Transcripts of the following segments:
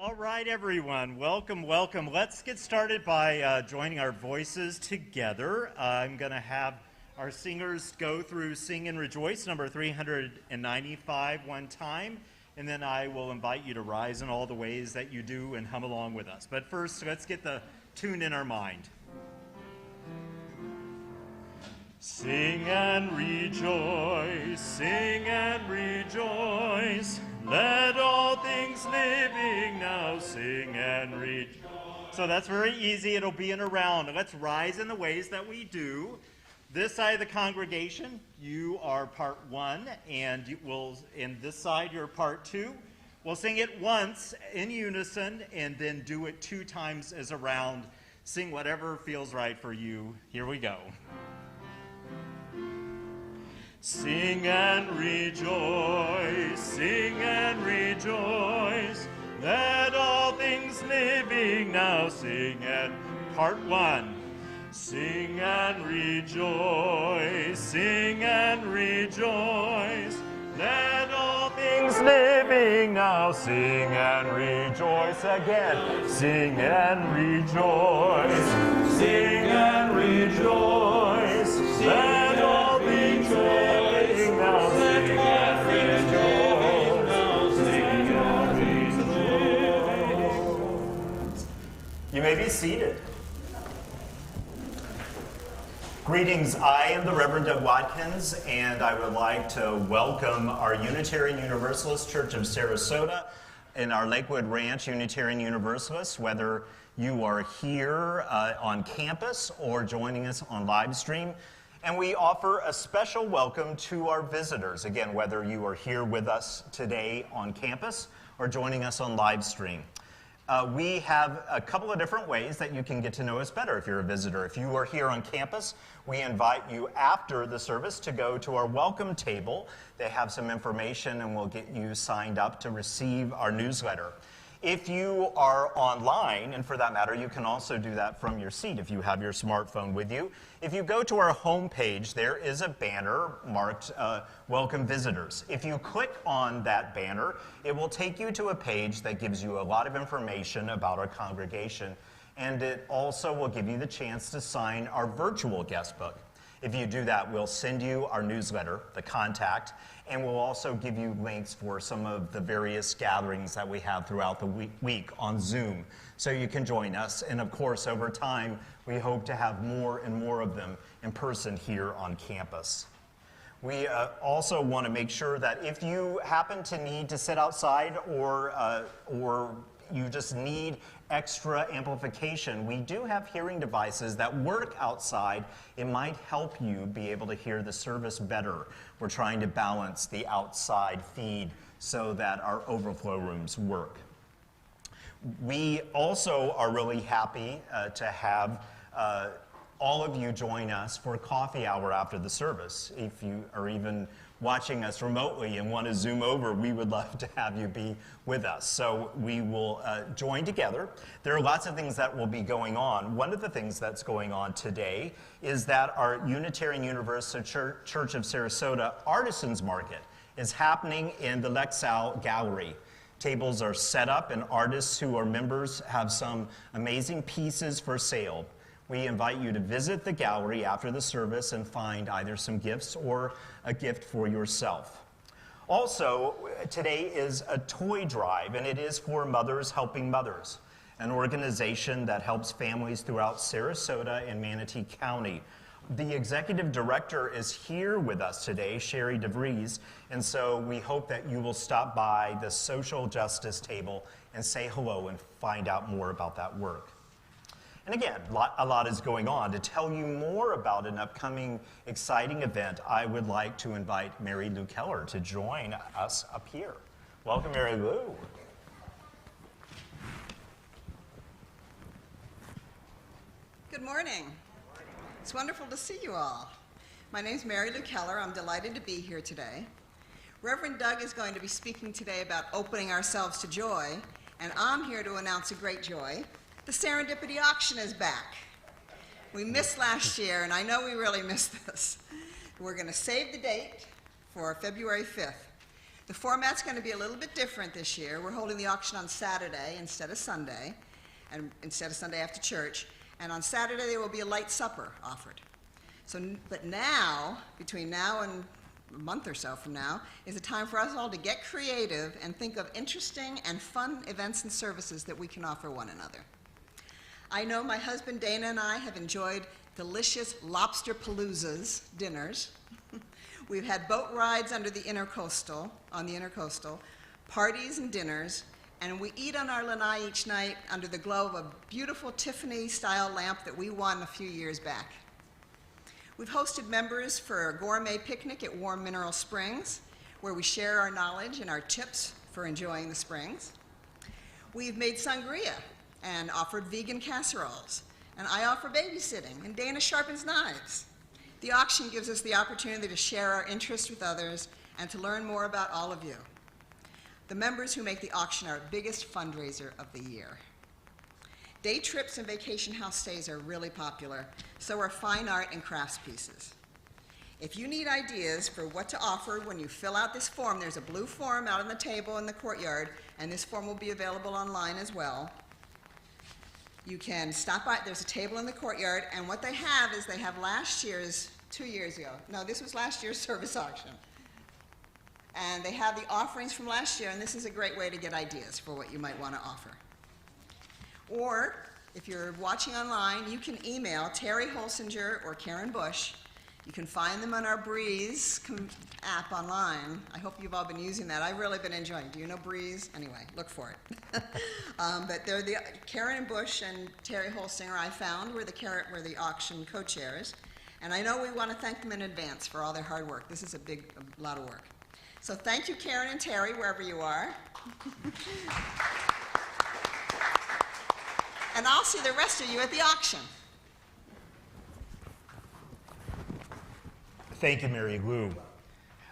All right, everyone, welcome, welcome. Let's get started by joining our voices together. I'm going to have our singers go through Sing and Rejoice, number 395 one time, and then I will invite you to rise in all the ways that you do and hum along with us. But first, let's get the tune in our mind. Sing and rejoice, let all things living now sing and rejoice. So that's very easy, it'll be in a round. Let's rise in the ways that we do. This side of the congregation, you are part one, and in this side, you're part two. We'll sing it once in unison, and then do it 2 times as a round. Sing whatever feels right for you. Here we go. Sing and rejoice, let all things living now sing and part one. Sing and rejoice, let all things living now sing and rejoice again. Sing and rejoice, let all things living now sing and rejoice. You may be seated. Greetings, I am the Reverend Doug Wadkins, and I would like to welcome our Unitarian Universalist Church of Sarasota and our Lakewood Ranch Unitarian Universalists, whether you are here on campus or joining us on live stream. And we offer a special welcome to our visitors, again, whether you are here with us today on campus or joining us on live stream. We have a couple of different ways that you can get to know us better if you're a visitor. If you are here on campus, we invite you after the service to go to our welcome table. They have some information and we'll get you signed up to receive our newsletter. If you are online, and for that matter, you can also do that from your seat if you have your smartphone with you. If you go to our homepage, there is a banner marked Welcome Visitors. If you click on that banner, it will take you to a page that gives you a lot of information about our congregation, and it also will give you the chance to sign our virtual guest book. If you do that, we'll send you our newsletter, the contact, and we'll also give you links for some of the various gatherings that we have throughout the week on Zoom, so you can join us. And of course, over time, we hope to have more and more of them in person here on campus. We also want to make sure that if you happen to need to sit outside or you just need extra amplification, we do have hearing devices that work outside. It might help you be able to hear the service better. We're trying to balance the outside feed so that our overflow rooms work. We also are really happy to have all of you join us for coffee hour after the service. If you are even watching us remotely and want to Zoom over, we would love to have you be with us. So we will join together. There are lots of things that will be going on. One of the things that's going on today is that our Unitarian Universal Church of Sarasota Artisans Market is happening in the Lexal Gallery. Tables are set up and artists who are members have some amazing pieces for sale. We invite you to visit the gallery after the service and find either some gifts or a gift for yourself. Also, today is a toy drive, and it is for Mothers Helping Mothers, an organization that helps families throughout Sarasota and Manatee County. The executive director is here with us today, Sherry DeVries, and so we hope that you will stop by the social justice table and say hello and find out more about that work. And again, a lot is going on. To tell you more about an upcoming exciting event, I would like to invite Mary Lou Keller to join us up here. Welcome, Mary Lou. Good morning. It's wonderful to see you all. My name is Mary Lou Keller. I'm delighted to be here today. Reverend Doug is going to be speaking today about opening ourselves to joy, and I'm here to announce a great joy. The Serendipity Auction is back. We missed last year, and I know we really missed this. We're going to save the date for February 5th. The format's going to be a little bit different this year. We're holding the auction on Saturday instead of Sunday, and instead of Sunday after church. And on Saturday, there will be a light supper offered. But now, between now and a month or so from now, is a time for us all to get creative and think of interesting and fun events and services that we can offer one another. I know my husband Dana and I have enjoyed delicious lobster paloozas dinners. We've had boat rides under the intercoastal, parties and dinners, and we eat on our lanai each night under the glow of a beautiful Tiffany-style lamp that we won a few years back. We've hosted members for a gourmet picnic at Warm Mineral Springs, where we share our knowledge and our tips for enjoying the springs. We've made sangria and offered vegan casseroles, and I offer babysitting, and Dana sharpens knives. The auction gives us the opportunity to share our interests with others and to learn more about all of you. The members who make the auction are our biggest fundraiser of the year. Day trips and vacation house stays are really popular, so are fine art and crafts pieces. If you need ideas for what to offer when you fill out this form, there's a blue form out on the table in the courtyard, and this form will be available online as well. You can stop by, there's a table in the courtyard, and what they have is they have last year's, 2 years ago, no, this was last year's service auction. And they have the offerings from last year, and this is a great way to get ideas for what you might want to offer. Or, if you're watching online, you can email Terry Holsinger or Karen Bush. You can find them on our Breeze app online. I hope you've all been using that. I've really been enjoying it. Do you know Breeze? Anyway, look for it. But they're the Karen Bush and Terry Holsinger I found were the auction co-chairs. And I know we want to thank them in advance for all their hard work. This is a lot of work. So thank you, Karen and Terry, wherever you are. And I'll see the rest of you at the auction. Thank you, Mary Lou.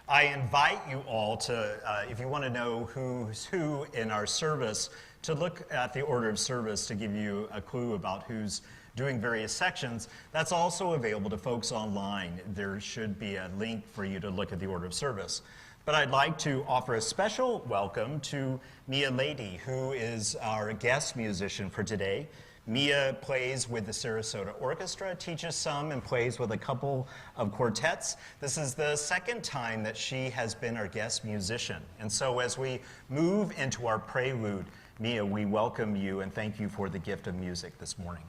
I invite you all to, if you want to know who's who in our service, to look at the order of service to give you a clue about who's doing various sections. That's also available to folks online. There should be a link for you to look at the order of service. But I'd like to offer a special welcome to Mia Lady, who is our guest musician for today. Mia plays with the Sarasota Orchestra, teaches some, and plays with a couple of quartets. This is the second time that she has been our guest musician. And so as we move into our prelude, Mia, we welcome you and thank you for the gift of music this morning.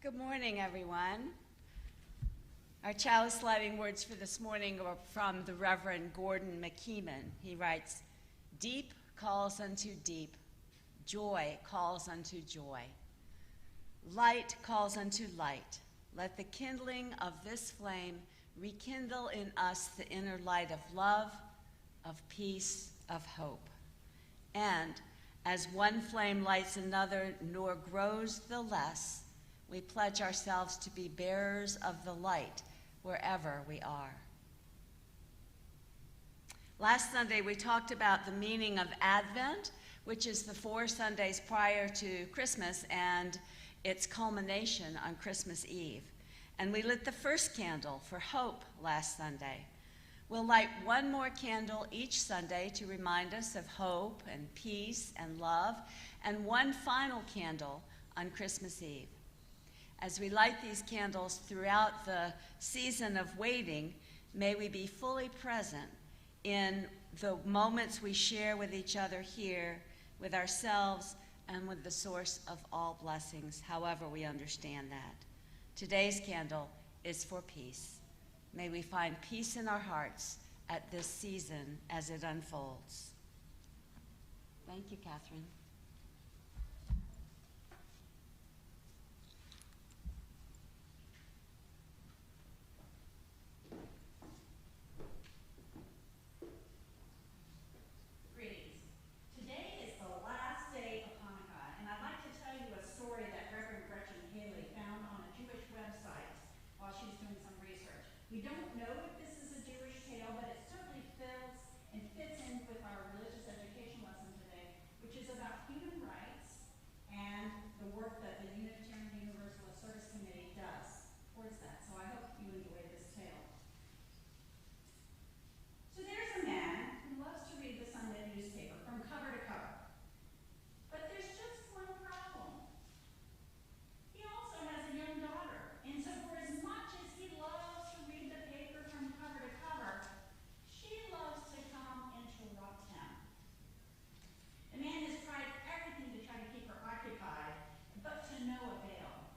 Good morning, everyone. Our chalice lighting words for this morning are from the Reverend Gordon McKeeman. He writes, "Deep calls unto deep, joy calls unto joy. Light calls unto light. Let the kindling of this flame rekindle in us the inner light of love, of peace, of hope. And as one flame lights another nor grows the less, we pledge ourselves to be bearers of the light wherever we are." Last Sunday, we talked about the meaning of Advent, which is the 4 Sundays prior to Christmas and its culmination on Christmas Eve. And we lit the first candle for hope last Sunday. We'll light one more candle each Sunday to remind us of hope and peace and love, and one final candle on Christmas Eve. As we light these candles throughout the season of waiting, may we be fully present in the moments we share with each other here, with ourselves, and with the source of all blessings, however we understand that. Today's candle is for peace. May we find peace in our hearts at this season as it unfolds. Thank you, Catherine. Greetings. Today is the last day of Hanukkah, and I'd like to tell you a story that Reverend Gretchen Haley found on a Jewish website while she was doing some research. We don't know if this is a Jewish tale, but it certainly fills and fits in with our religious education lesson today, which is about human rights and the work that the Unitarian Universalist Service Committee does towards that. So I hope you enjoy this tale. So there's a man who loves to read the Sunday newspaper from cover to cover. But there's just one problem. He also has a young daughter, and so for as much as he loves to read the paper from cover to cover, she loves to come interrupt him. The man has tried everything to try to keep her occupied, but to no avail.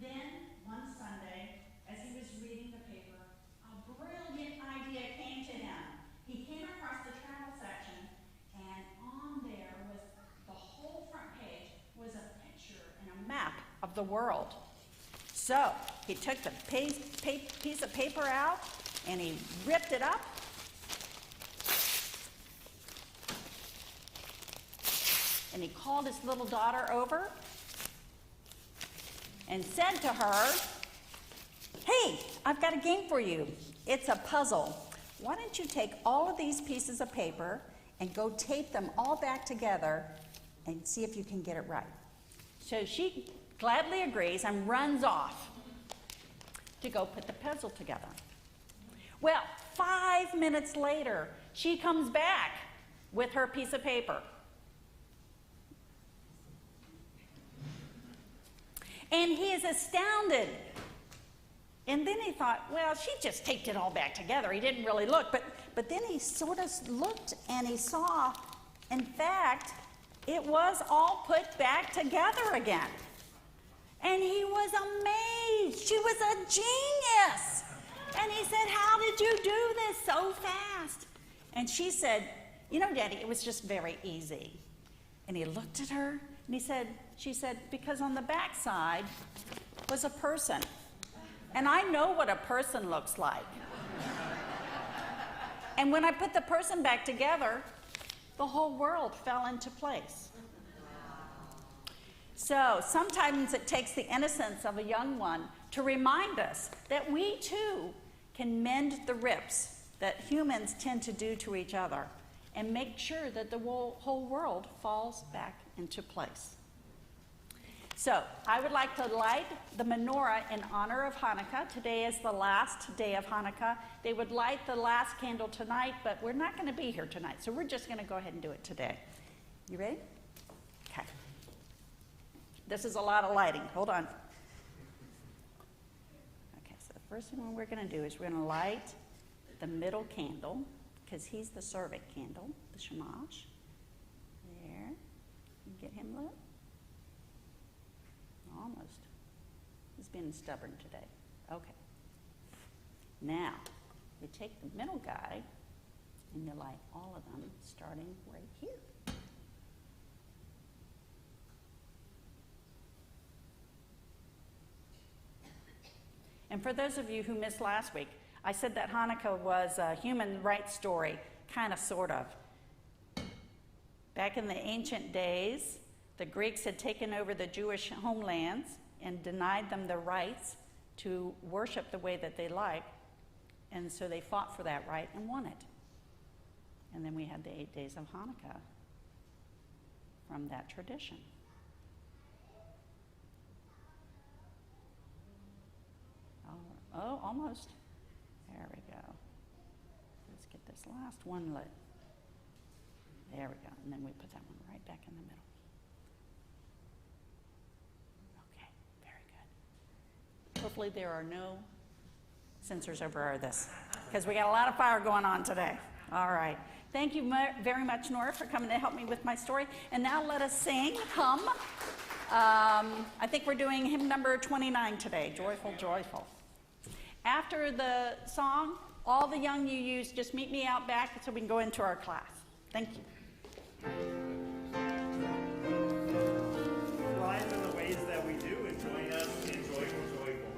Then, one Sunday, as he was reading the paper, a brilliant idea came to him. He came across the travel section, and on there was the whole front page was a picture and a map of the world. So he took the piece of paper out and he ripped it up. And he called his little daughter over and said to her, "Hey, I've got a game for you. It's a puzzle. Why don't you take all of these pieces of paper and go tape them all back together and see if you can get it right?" So she gladly agrees and runs off to go put the puzzle together. Well, 5 minutes later, she comes back with her piece of paper. And he is astounded. And then he thought, well, she just taped it all back together. He didn't really look. But then he sort of looked and he saw, in fact, it was all put back together again. And he was amazed. She was a genius. And he said, "How did you do this so fast?" And she said, "You know, Daddy, it was just very easy." And he looked at her and she said, "Because on the back side was a person. And I know what a person looks like. And when I put the person back together, the whole world fell into place." So sometimes it takes the innocence of a young one to remind us that we too can mend the rips that humans tend to do to each other and make sure that the whole world falls back into place. So I would like to light the menorah in honor of Hanukkah. Today is the last day of Hanukkah. They would light the last candle tonight, but we're not going to be here tonight, so we're just going to go ahead and do it today. You ready? Okay. This is a lot of lighting. Hold on. Okay, so the first thing we're going to do is we're going to light the middle candle, because he's the servant candle, the shamash. There. You get him lit? Almost. being stubborn today? Okay. Now, you take the middle guy and you light all of them starting right here. And for those of you who missed last week, I said that Hanukkah was a human rights story, kind of, sort of. Back in the ancient days, the Greeks had taken over the Jewish homelands and denied them the rights to worship the way that they liked, and so they fought for that right and won it. And then we had the 8 days of Hanukkah from that tradition. Oh, almost. There we go. Let's get this last one lit. There we go. And then we put that one right back in the middle. Okay, very good. Hopefully there are no censors over this, because we got a lot of fire going on today. All right. Thank you very much, Nora, for coming to help me with my story. And now let us sing Come. I think we're doing hymn number 29 today, Joyful, Joyful. After the song, all the young UUs just meet me out back so we can go into our class. Thank you. Rise in the ways that we do and join us in Joyful, Joyful.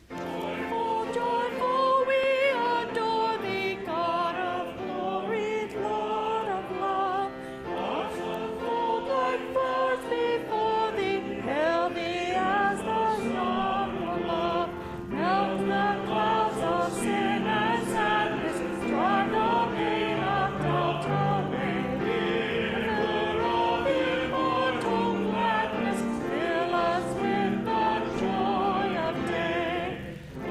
Joyful, joyful, we adore thee, God of glory, Lord of love. Awesome, fold like flowers before thee, hail thee as the song of love. Melt the clouds of sin and sadness, drive the pain of doubt away. River of immortal gladness, fill us with the joy of day.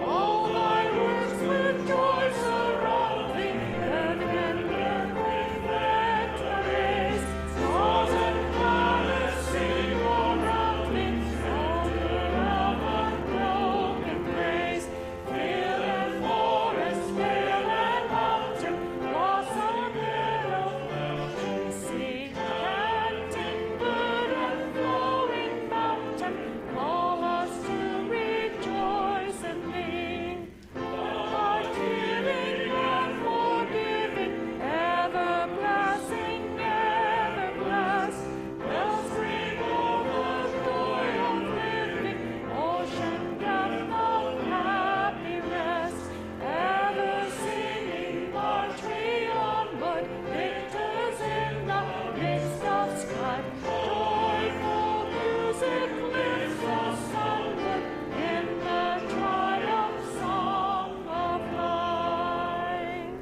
All thy works with joy surround thee, heaven and earth reflect thy rays. Stars and planets sing around thee, altar of unbroken praise. Hill and forest, vale and mountain, blossom, meadow, mountain, sea, canting bird and flowing mountain, call us to rejoice in thee. Thy healing and forgiving, ever blessing, never blessed, wellspring of the joy of living, ocean depth of happy rest, ever singing, march we onward, victors in the midst of strife. Joyful music lifts us onward in the triumph song of life.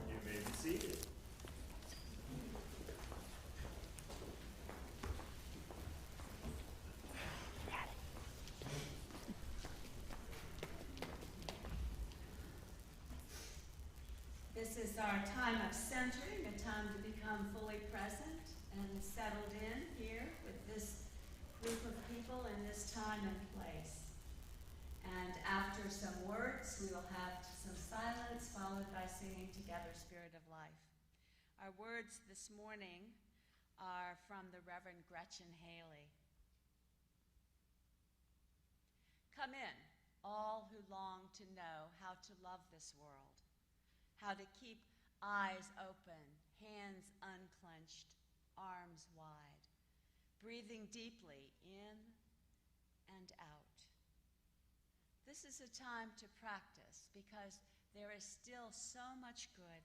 You may be seated. This is our time of centering, a time to become fully present and settled in here with this group of people in this time and place. And after some words, we will have some silence followed by singing together Spirit of Life. Our words this morning are from the Reverend Gretchen Haley. Come in, all who long to know how to love this world, how to keep eyes open, hands unclenched, arms wide, breathing deeply in and out. This is a time to practice because there is still so much good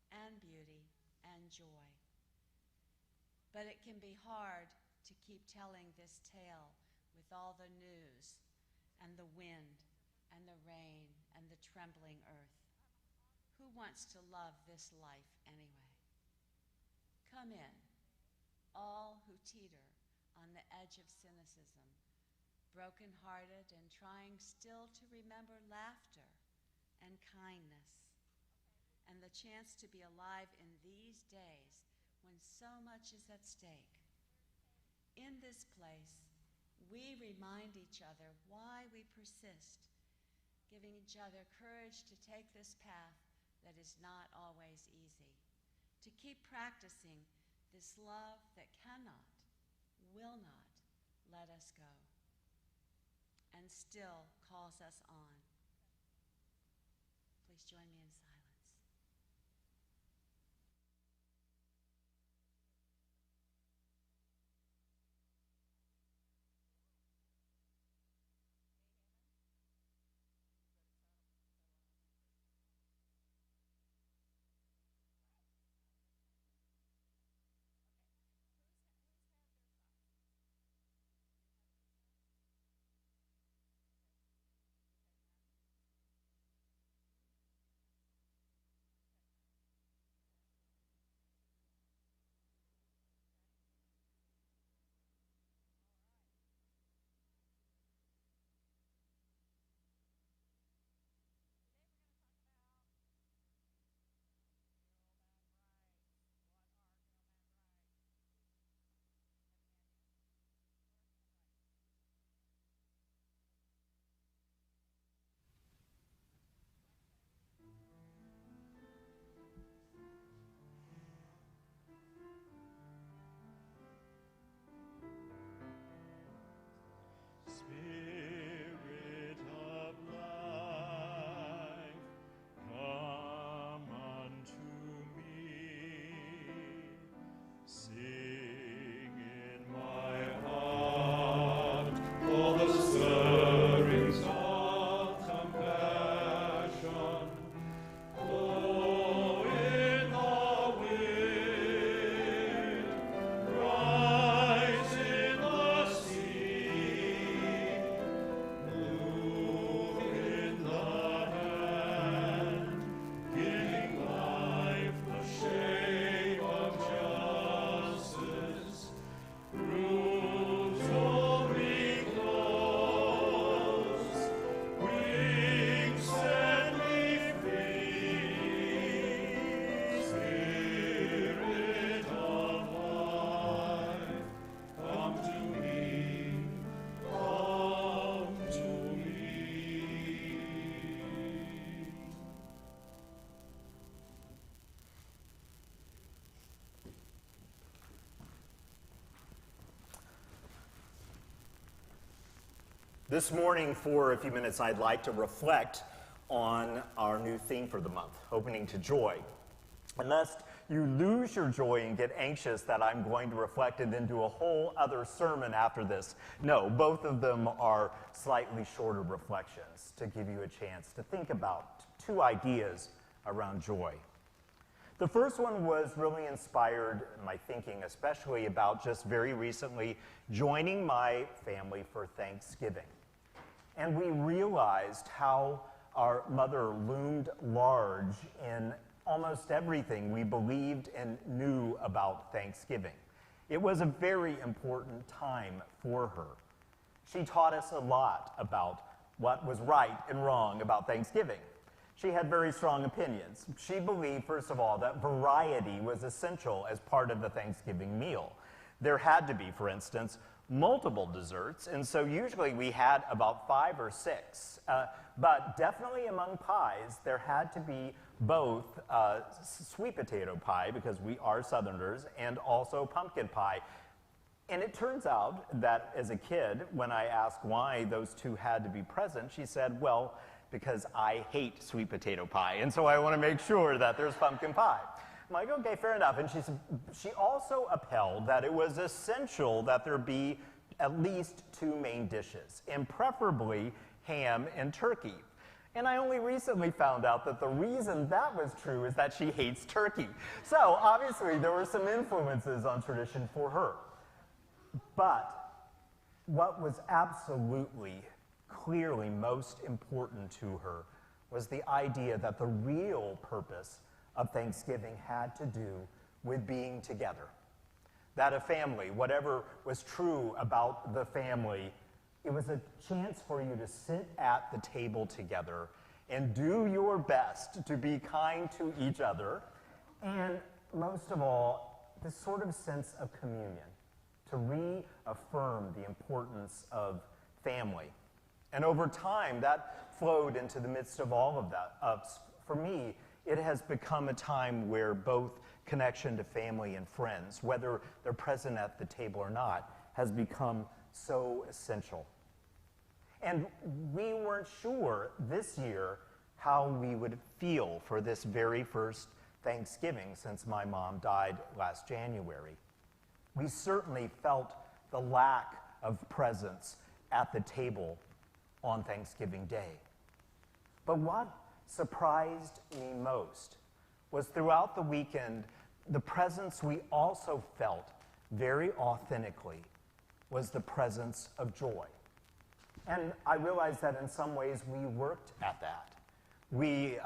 and beauty and joy. But it can be hard to keep telling this tale with all the news and the wind and the rain and the trembling earth. Who wants to love this life anyway? Come in, all who teeter on the edge of cynicism, broken-hearted and trying still to remember laughter and kindness, and the chance to be alive in these days when so much is at stake. In this place, we remind each other why we persist, giving each other courage to take this path that is not always easy, to keep practicing this love that cannot, will not let us go. and still calls us on. Please join me in silence. Spirit of life, come unto me. Sing in my heart all the stirrings of compassion. Blow in the wind, rise in the sea, move in the hand, giving life the shape of justice. Roots only close, wings set me free. Spirit of life, come to me, come to me. This morning, for a few minutes, I'd like to reflect on our new theme for the month, Opening to Joy. Unless you lose your joy and get anxious that I'm going to reflect and then do a whole other sermon after this. No, both of them are slightly shorter reflections to give you a chance to think about two ideas around joy. The first one was really inspired my thinking, especially about just very recently joining my family for Thanksgiving. And we realized how our mother loomed large in almost everything we believed and knew about Thanksgiving. It was a very important time for her. She taught us a lot about what was right and wrong about Thanksgiving. She had very strong opinions. She believed, first of all, that variety was essential as part of the Thanksgiving meal. There had to be, for instance, multiple desserts, and so usually we had about 5 or 6. But definitely among pies, there had to be both sweet potato pie, because we are Southerners, and also pumpkin pie. And it turns out that as a kid, when I asked why those two had to be present, she said, well, because I hate sweet potato pie, and so I want to make sure that there's pumpkin pie. I'm like, okay, fair enough. And she also upheld that it was essential that there be at least 2 main dishes, and preferably ham and turkey. And I only recently found out that the reason that was true is that she hates turkey. So obviously there were some influences on tradition for her. But what was absolutely, clearly most important to her was the idea that the real purpose of Thanksgiving had to do with being together. That a family, whatever was true about the family, it was a chance for you to sit at the table together and do your best to be kind to each other, and most of all, this sort of sense of communion, to reaffirm the importance of family. And over time, that flowed into the midst of all of that. For me, it has become a time where both connection to family and friends, whether they're present at the table or not, has become so essential. And we weren't sure this year how we would feel for this very first Thanksgiving since my mom died last January. We certainly felt the lack of presence at the table on Thanksgiving Day. But what surprised me most was throughout the weekend, the presence we also felt very authentically was the presence of joy. And I realized that in some ways we worked at that. We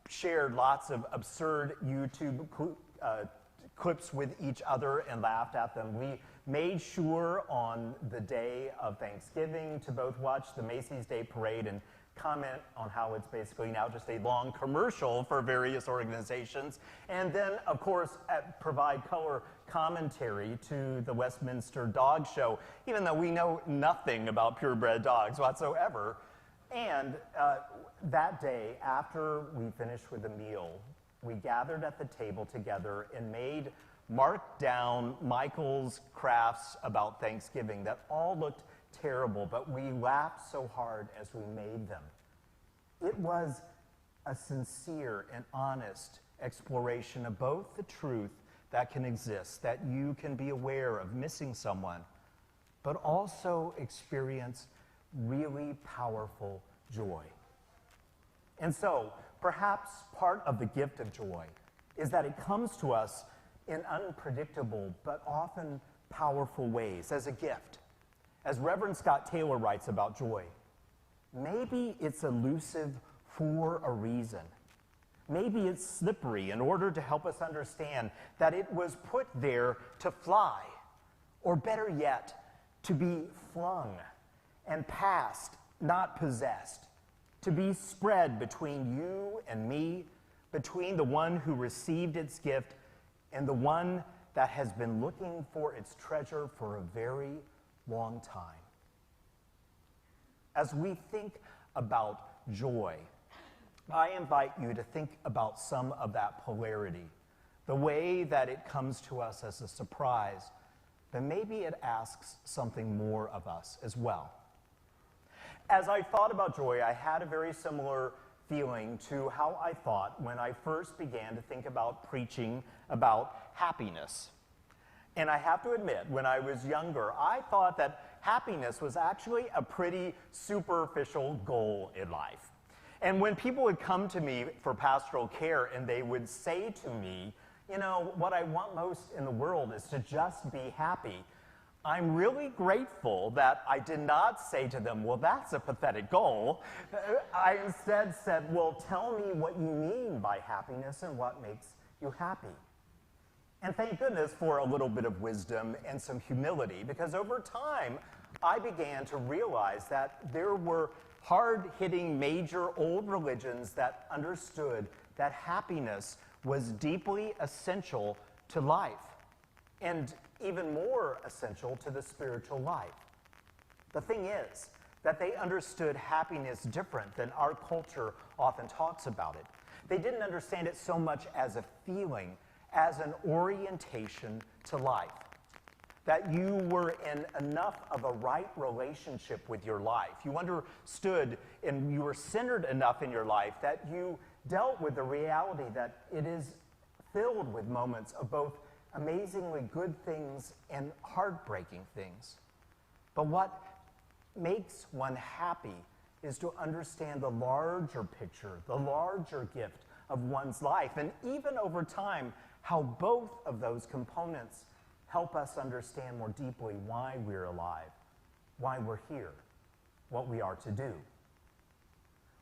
shared lots of absurd YouTube clips with each other and laughed at them. We made sure on the day of Thanksgiving to both watch the Macy's Day Parade and comment on how it's basically now just a long commercial for various organizations. And then, of course, provide color commentary to the Westminster Dog Show, even though we know nothing about purebred dogs whatsoever. And that day, after we finished with the meal, we gathered at the table together and marked down Michael's crafts about Thanksgiving that all looked terrible, but we laughed so hard as we made them. It was a sincere and honest exploration of both the truth that can exist, that you can be aware of missing someone, but also experience really powerful joy. And so, perhaps part of the gift of joy is that it comes to us in unpredictable but often powerful ways as a gift. As Reverend Scott Taylor writes about joy, maybe it's elusive for a reason. Maybe it's slippery in order to help us understand that it was put there to fly, or better yet, to be flung and passed, not possessed, to be spread between you and me, between the one who received its gift and the one that has been looking for its treasure for a very long time. As we think about joy, I invite you to think about some of that polarity, the way that it comes to us as a surprise, but maybe it asks something more of us as well. As I thought about joy, I had a very similar feeling to how I thought when I first began to think about preaching about happiness. And I have to admit, when I was younger, I thought that happiness was actually a pretty superficial goal in life. And when people would come to me for pastoral care and they would say to me, you know, what I want most in the world is to just be happy, I'm really grateful that I did not say to them, well, that's a pathetic goal. I instead said, well, tell me what you mean by happiness and what makes you happy. And thank goodness for a little bit of wisdom and some humility, because over time, I began to realize that there were hard-hitting major old religions that understood that happiness was deeply essential to life, and even more essential to the spiritual life. The thing is that they understood happiness different than our culture often talks about it. They didn't understand it so much as a feeling, as an orientation to life. That you were in enough of a right relationship with your life. You understood and you were centered enough in your life that you dealt with the reality that it is filled with moments of both amazingly good things and heartbreaking things. But what makes one happy is to understand the larger picture, the larger gift of one's life, and even over time, how both of those components help us understand more deeply why we're alive, why we're here, what we are to do.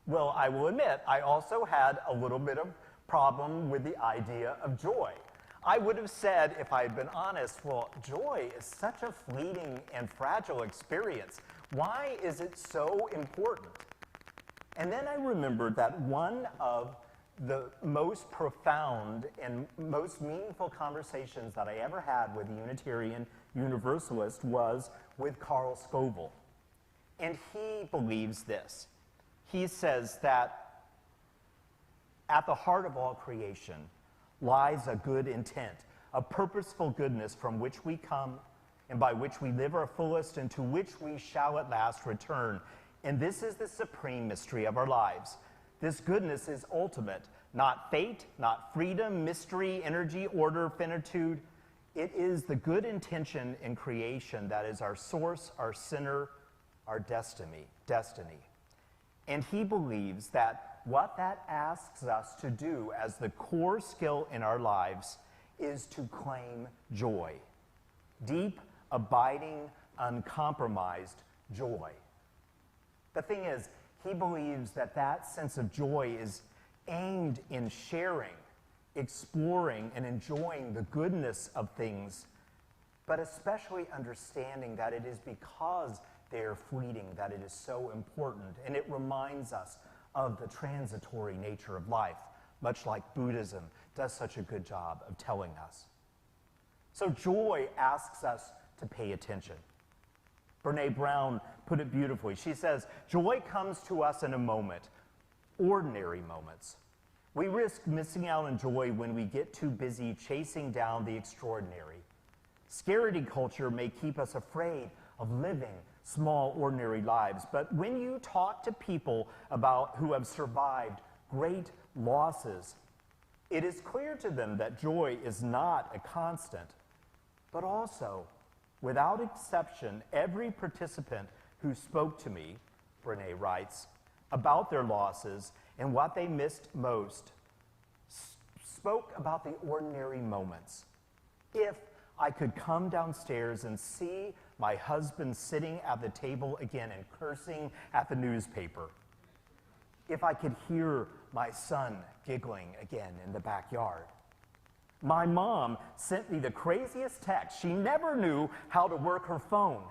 Well, I will admit, I also had a little bit of problem with the idea of joy. I would have said, if I had been honest, well, joy is such a fleeting and fragile experience. Why is it so important? And then I remembered that one of the most profound and most meaningful conversations that I ever had with a Unitarian Universalist was with Carl Scoville. And he believes this. He says that at the heart of all creation lies a good intent, a purposeful goodness from which we come and by which we live our fullest and to which we shall at last return. And this is the supreme mystery of our lives. This goodness is ultimate, not fate, not freedom, mystery, energy, order, finitude. It is the good intention in creation that is our source, our center, our destiny. And he believes that what that asks us to do as the core skill in our lives is to claim joy. Deep, abiding, uncompromised joy. The thing is, he believes that that sense of joy is aimed in sharing, exploring, and enjoying the goodness of things, but especially understanding that it is because they are fleeting that it is so important, and it reminds us of the transitory nature of life, much like Buddhism does such a good job of telling us. So joy asks us to pay attention. Brene Brown put it beautifully. She says, joy comes to us in a moment, ordinary moments. We risk missing out on joy when we get too busy chasing down the extraordinary. Scarcity culture may keep us afraid of living small, ordinary lives, but when you talk to people about who have survived great losses, it is clear to them that joy is not a constant, but also, without exception, every participant who spoke to me, Brene writes, about their losses and what they missed most, spoke about the ordinary moments. If I could come downstairs and see my husband sitting at the table again and cursing at the newspaper. If I could hear my son giggling again in the backyard. My mom sent me the craziest text. She never knew how to work her phone.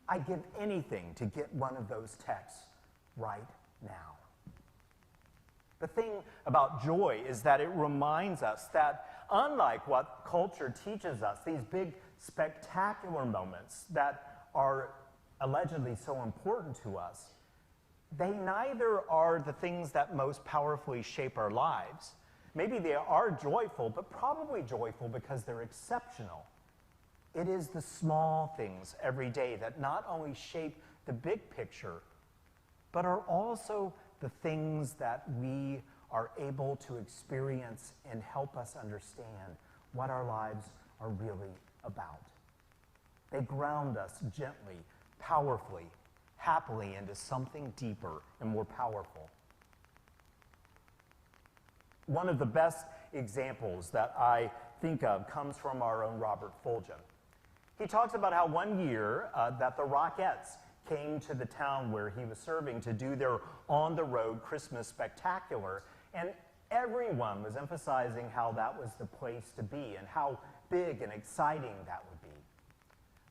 I'd give anything to get one of those texts right now. The thing about joy is that it reminds us that unlike what culture teaches us, these big spectacular moments that are allegedly so important to us, they neither are the things that most powerfully shape our lives. Maybe they are joyful, but probably joyful because they're exceptional. It is the small things every day that not only shape the big picture, but are also the things that we are able to experience and help us understand what our lives are really about. They ground us gently, powerfully, happily into something deeper and more powerful. One of the best examples that I think of comes from our own Robert Fulgham. He talks about how one year that the Rockettes came to the town where he was serving to do their on-the-road Christmas spectacular, and everyone was emphasizing how that was the place to be and how big and exciting that would be.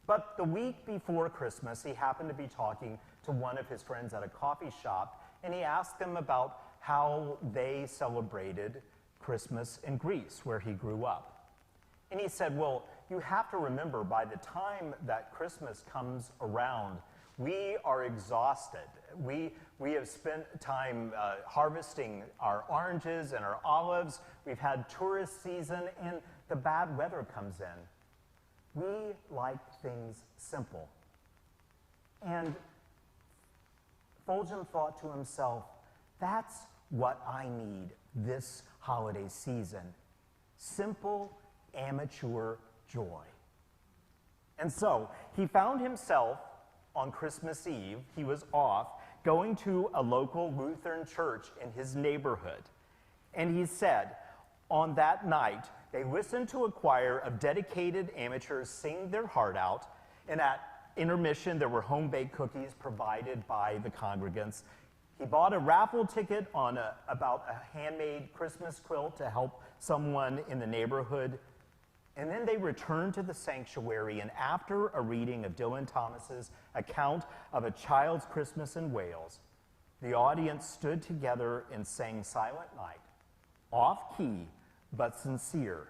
But the week before Christmas, he happened to be talking to one of his friends at a coffee shop, and he asked them about how they celebrated Christmas in Greece, where he grew up. And he said, well, you have to remember, by the time that Christmas comes around, we are exhausted. We have spent time harvesting our oranges and our olives. We've had tourist season, and the bad weather comes in. We like things simple. And Fulgham thought to himself, that's what I need this holiday season. Simple, amateur joy. And so he found himself on Christmas Eve, he was off, going to a local Lutheran church in his neighborhood. And he said, on that night, they listened to a choir of dedicated amateurs sing their heart out, and at intermission, there were home-baked cookies provided by the congregants. He bought a raffle ticket on about a handmade Christmas quilt to help someone in the neighborhood. And then they returned to the sanctuary, and after a reading of Dylan Thomas's account of a child's Christmas in Wales, the audience stood together and sang Silent Night, off-key but sincere.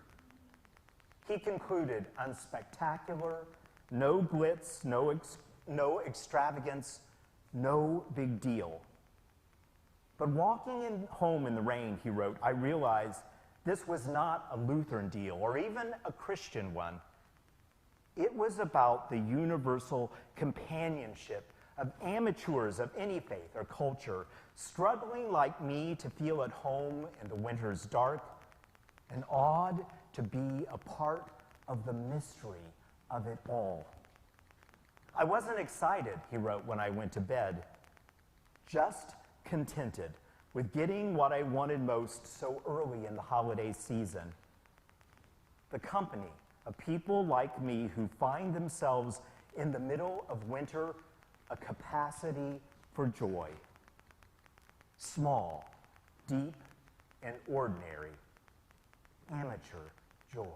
He concluded, unspectacular, no glitz, no extravagance, no big deal. But walking home in the rain, he wrote, I realized this was not a Lutheran deal or even a Christian one. It was about the universal companionship of amateurs of any faith or culture, struggling like me to feel at home in the winter's dark, and awed to be a part of the mystery of it all. I wasn't excited, he wrote, when I went to bed, just contented with getting what I wanted most so early in the holiday season. The company of people like me who find themselves in the middle of winter a capacity for joy. Small, deep, and ordinary. Amateur joy.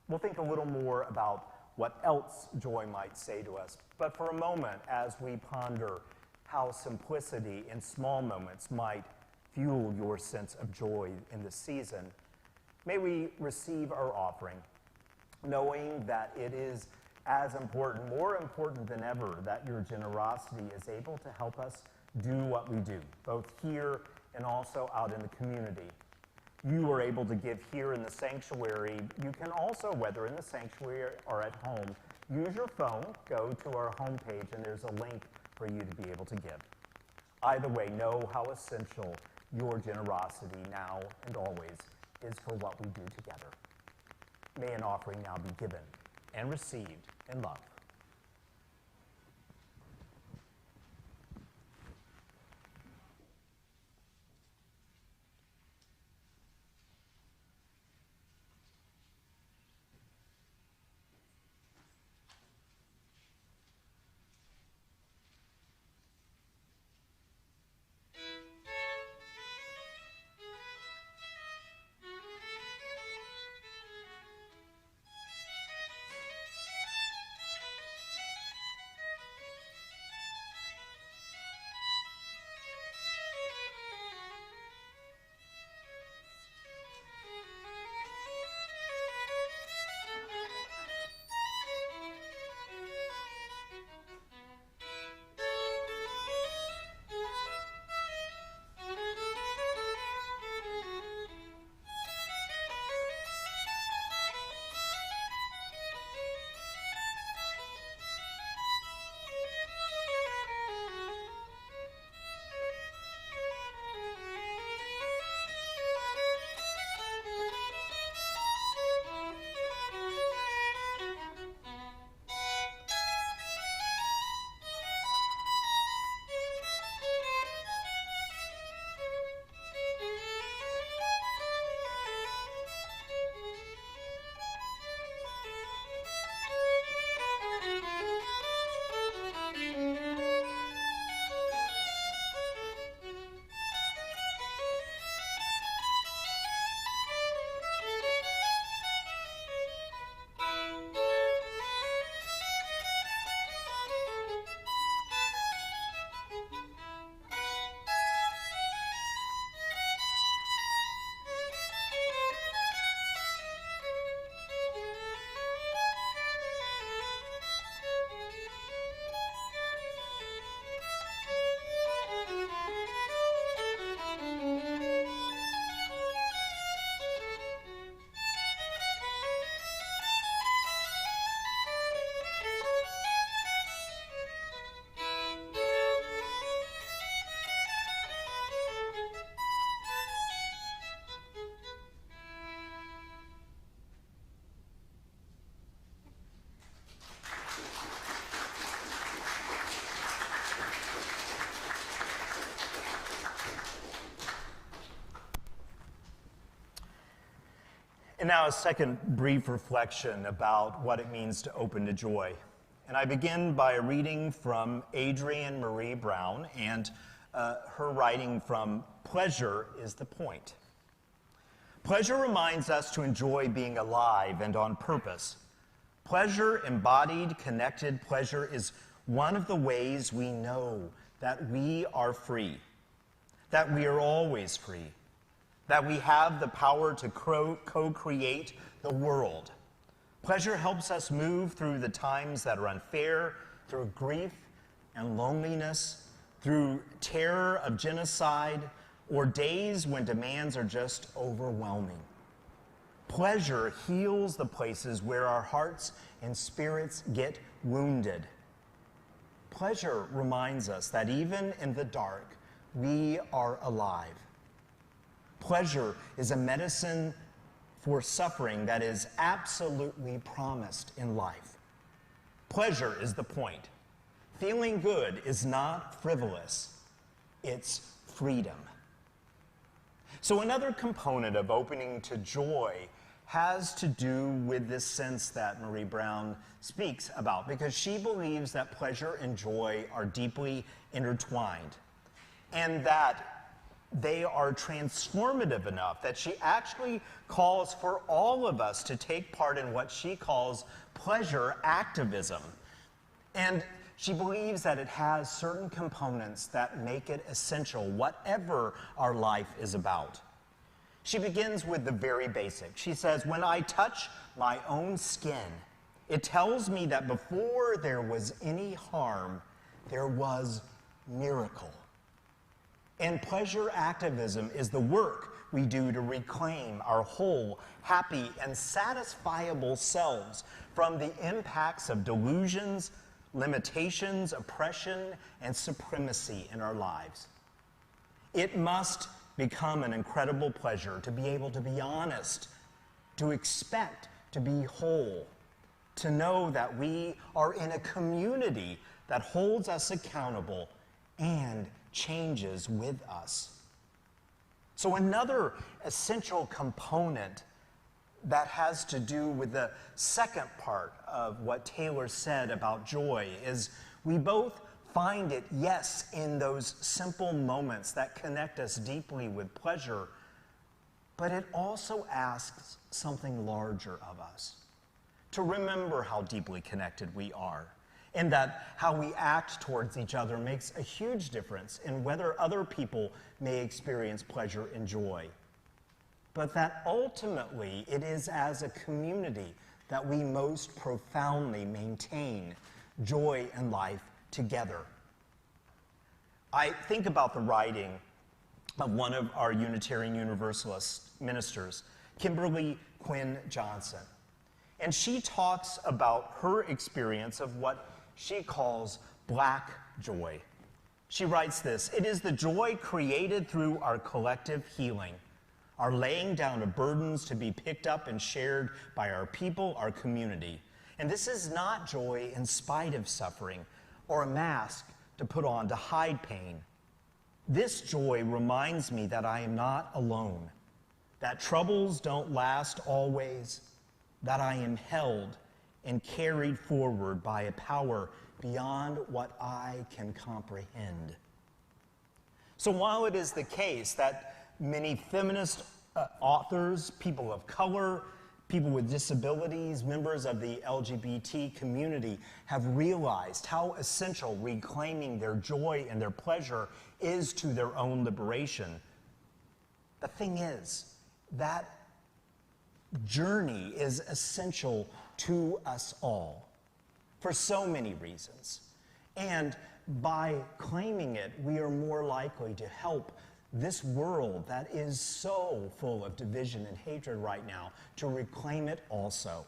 We'll think a little more about what else joy might say to us, but for a moment, as we ponder how simplicity in small moments might fuel your sense of joy in the season, may we receive our offering, knowing that it is as important, more important than ever, that your generosity is able to help us do what we do, both here and also out in the community. You are able to give here in the sanctuary. You can also, whether in the sanctuary or at home, use your phone, go to our homepage, and there's a link for you to be able to give. Either way, know how essential your generosity now and always is for what we do together. May an offering now be given and received in love. And now a second brief reflection about what it means to open to joy. And I begin by a reading from Adrienne Marie Brown and her writing from Pleasure is the Point. Pleasure reminds us to enjoy being alive and on purpose. Pleasure, embodied, connected pleasure, is one of the ways we know that we are free, that we are always free, that we have the power to co-create the world. Pleasure helps us move through the times that are unfair, through grief and loneliness, through terror of genocide, or days when demands are just overwhelming. Pleasure heals the places where our hearts and spirits get wounded. Pleasure reminds us that even in the dark, we are alive. Pleasure is a medicine for suffering that is absolutely promised in life. Pleasure is the point. Feeling good is not frivolous, it's freedom. So another component of opening to joy has to do with this sense that Marie Brown speaks about, because she believes that pleasure and joy are deeply intertwined, and that they are transformative enough that she actually calls for all of us to take part in what she calls pleasure activism. And she believes that it has certain components that make it essential, whatever our life is about. She begins with the very basic. She says, when I touch my own skin, it tells me that before there was any harm, there was miracle. And pleasure activism is the work we do to reclaim our whole, happy, and satisfiable selves from the impacts of delusions, limitations, oppression, and supremacy in our lives. It must become an incredible pleasure to be able to be honest, to expect to be whole, to know that we are in a community that holds us accountable and changes with us. So another essential component that has to do with the second part of what Taylor said about joy is we both find it, yes, in those simple moments that connect us deeply with pleasure, but it also asks something larger of us. To remember how deeply connected we are, and that how we act towards each other makes a huge difference in whether other people may experience pleasure and joy. But that ultimately it is as a community that we most profoundly maintain joy and life together. I think about the writing of one of our Unitarian Universalist ministers, Kimberly Quinn Johnson. And she talks about her experience of what she calls black joy. She writes this: "It is the joy created through our collective healing, our laying down of burdens to be picked up and shared by our people, our community. And this is not joy in spite of suffering or a mask to put on to hide pain. This joy reminds me that I am not alone, that troubles don't last always, that I am held and carried forward by a power beyond what I can comprehend." So while it is the case that many feminist authors, people of color, people with disabilities, members of the LGBT community have realized how essential reclaiming their joy and their pleasure is to their own liberation, the thing is that journey is essential to us all for so many reasons. And by claiming it, we are more likely to help this world that is so full of division and hatred right now to reclaim it also.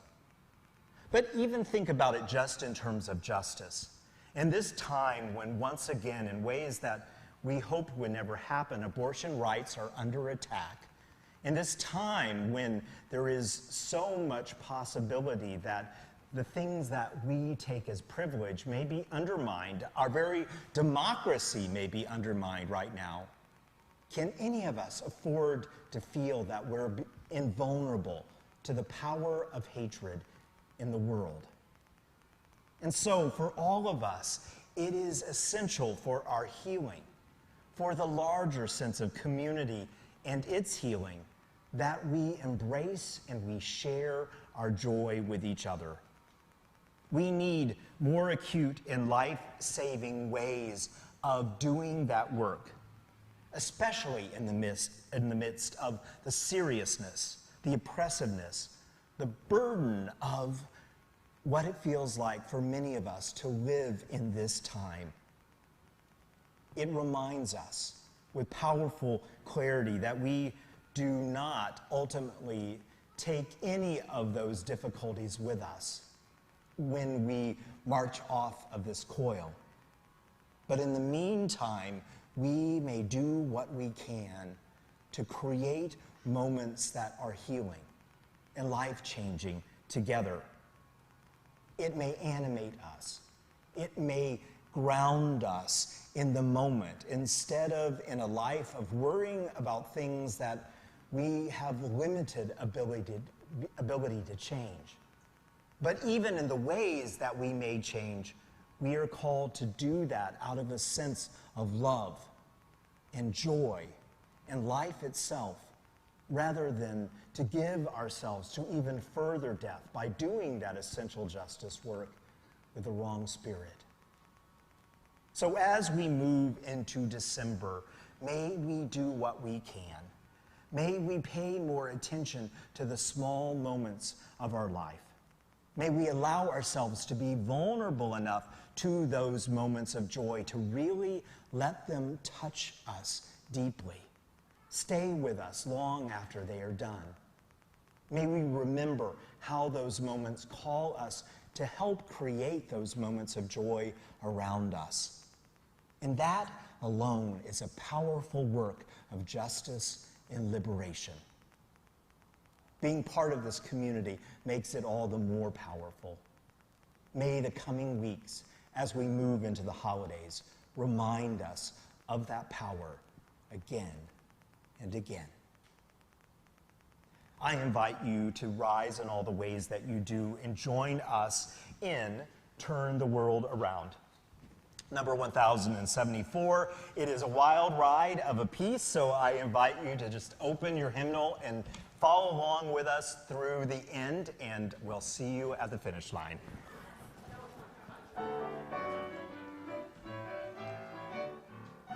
But even think about it just in terms of justice. In this time when once again, in ways that we hope would never happen, abortion rights are under attack. In this time when there is so much possibility that the things that we take as privilege may be undermined, our very democracy may be undermined right now, can any of us afford to feel that we're invulnerable to the power of hatred in the world? And so for all of us, it is essential for our healing, for the larger sense of community and its healing, that we embrace and we share our joy with each other. We need more acute and life-saving ways of doing that work, especially in the midst of the seriousness, the oppressiveness, the burden of what it feels like for many of us to live in this time. It reminds us with powerful clarity that we do not ultimately take any of those difficulties with us. when we march off of this coil. But in the meantime, we may do what we can to create moments that are healing and life-changing together. It may animate us. It may ground us in the moment instead of in a life of worrying about things that we have limited ability to change. But even in the ways that we may change, we are called to do that out of a sense of love and joy and life itself, rather than to give ourselves to even further death by doing that essential justice work with the wrong spirit. So as we move into December, may we do what we can. May we pay more attention to the small moments of our life. May we allow ourselves to be vulnerable enough to those moments of joy to really let them touch us deeply. Stay with us long after they are done. May we remember how those moments call us to help create those moments of joy around us. And that alone is a powerful work of justice and liberation. Being part of this community makes it all the more powerful. May the coming weeks, as we move into the holidays, remind us of that power again and again. I invite you to rise in all the ways that you do and join us in Turn the World Around. Number 1074. It is a wild ride of a piece, so I invite you to just open your hymnal and follow along with us through the end, and we'll see you at the finish line.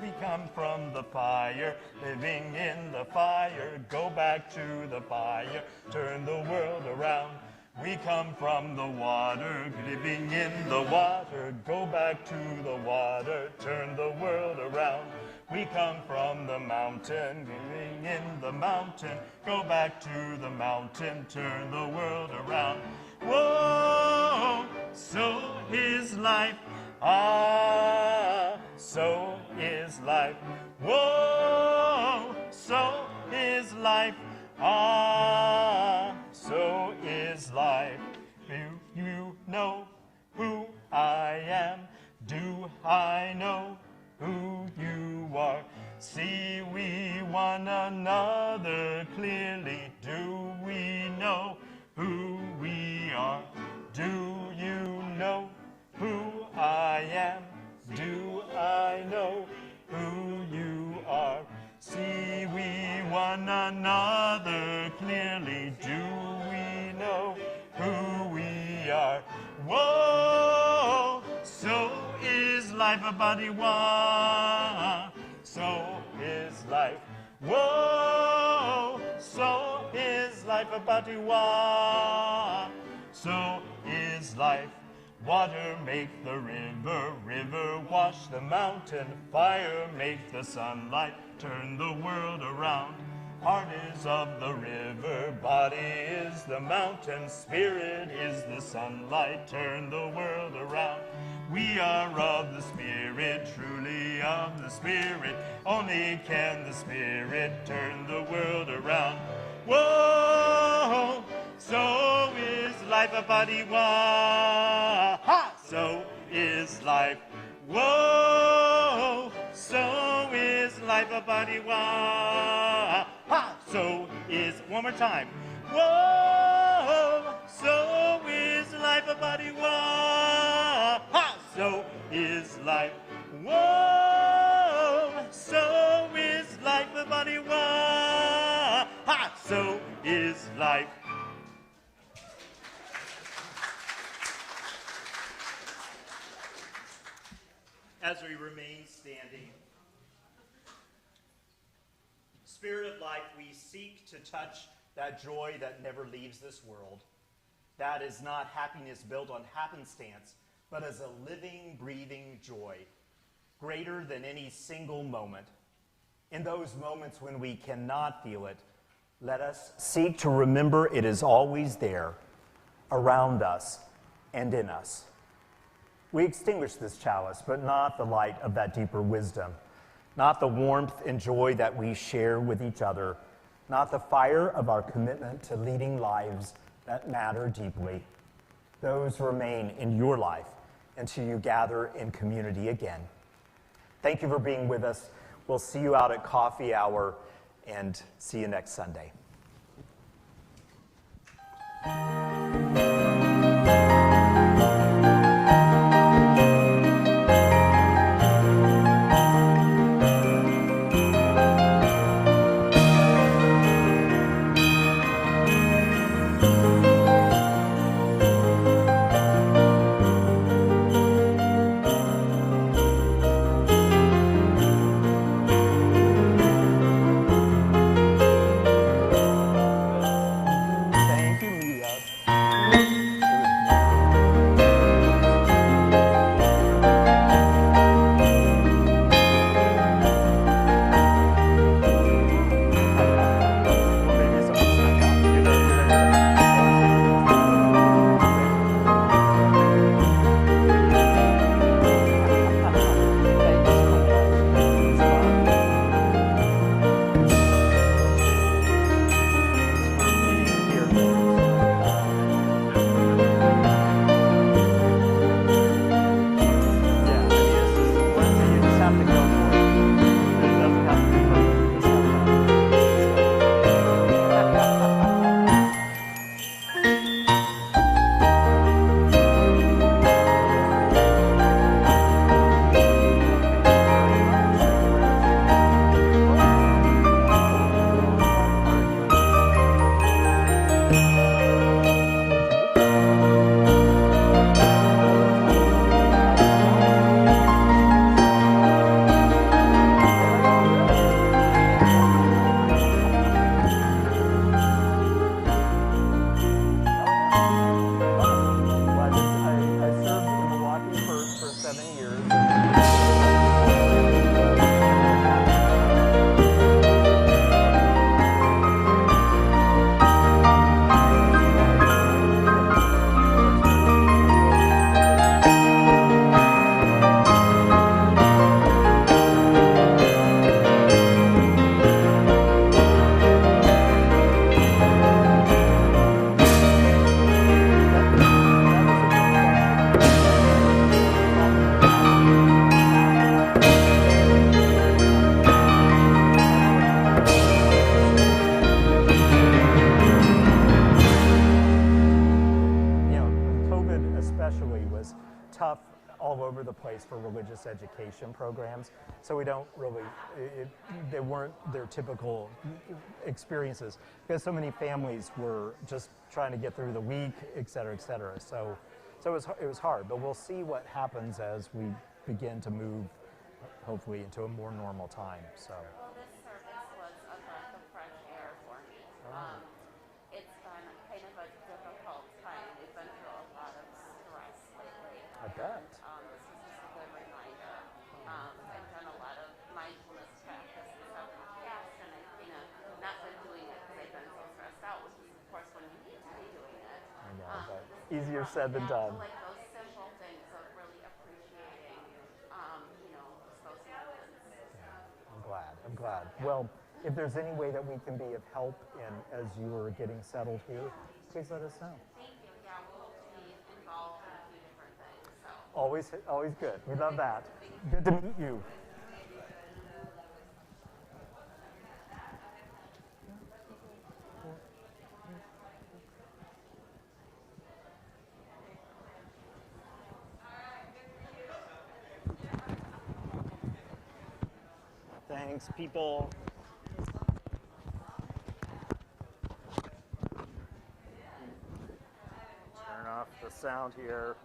We come from the fire, living in the fire, go back to the fire, turn the world around. We come from the water, living in the water, go back to the water, turn the world around. We come from the mountain, living in the mountain, go back to the mountain, turn the world around. Whoa, so is life, ah, so is life. Whoa, so is life, ah, so is life. You know who I am? Do I know who you are? See we one another clearly. Do we know who we are? Do you know who I am? Do I know who you are? See we one another clearly. Do we know who we are? Whoa, so is life a body one. So is life. Whoa, so is life a body one. So is life. Water make the river, river wash the mountain, fire make the sunlight, turn the world around. Heart is of the river, body is the mountain, spirit is the sunlight, turn the world around. We are of the Spirit, truly of the Spirit, only can the Spirit turn the world around. Whoa, so is life a body one. Ha! So is life. Whoa, so is life a body one. Ha! So is, one more time. Whoa, so is life a body one. Ha! So is life. Whoa, so is life a body one. Ha! So is life. As we remain standing, Spirit of life, we seek to touch that joy that never leaves this world. That is not happiness built on happenstance, but as a living, breathing joy, greater than any single moment. In those moments when we cannot feel it, let us seek to remember it is always there, around us, and in us. We extinguish this chalice, but not the light of that deeper wisdom, not the warmth and joy that we share with each other, not the fire of our commitment to leading lives that matter deeply. Those remain in your life until you gather in community again. Thank you for being with us. We'll see you out at coffee hour, and see you next Sunday. Thank you, Mia. Maybe someone snuck out. You know, you never I served in Milwaukee for 7 years. COVID especially was tough all over the place for religious education programs. So we don't really, they weren't their typical experiences because so many families were just trying to get through the week, et cetera, et cetera. So it was hard, but we'll see what happens as we begin to move, hopefully, into a more normal time. So. Well, this service was a breath of fresh air for me. It's been kind of a difficult time. We've been through a lot of stress lately. I bet. This was just a good reminder. I've done a lot of mindfulness practices over the past, and I've kind of not been doing it because I've been so stressed out, which is, of course, when you need to be doing it. I know, but easier said than done. Like those simple things of really appreciating, those moments. I'm glad. Well, if there's any way that we can be of help as you are getting settled here, please let us know. Thank you. Yeah, we'll be involved in a few different things. So. Always good. We love that. Good to meet you. Thanks, people. Turn off the sound here.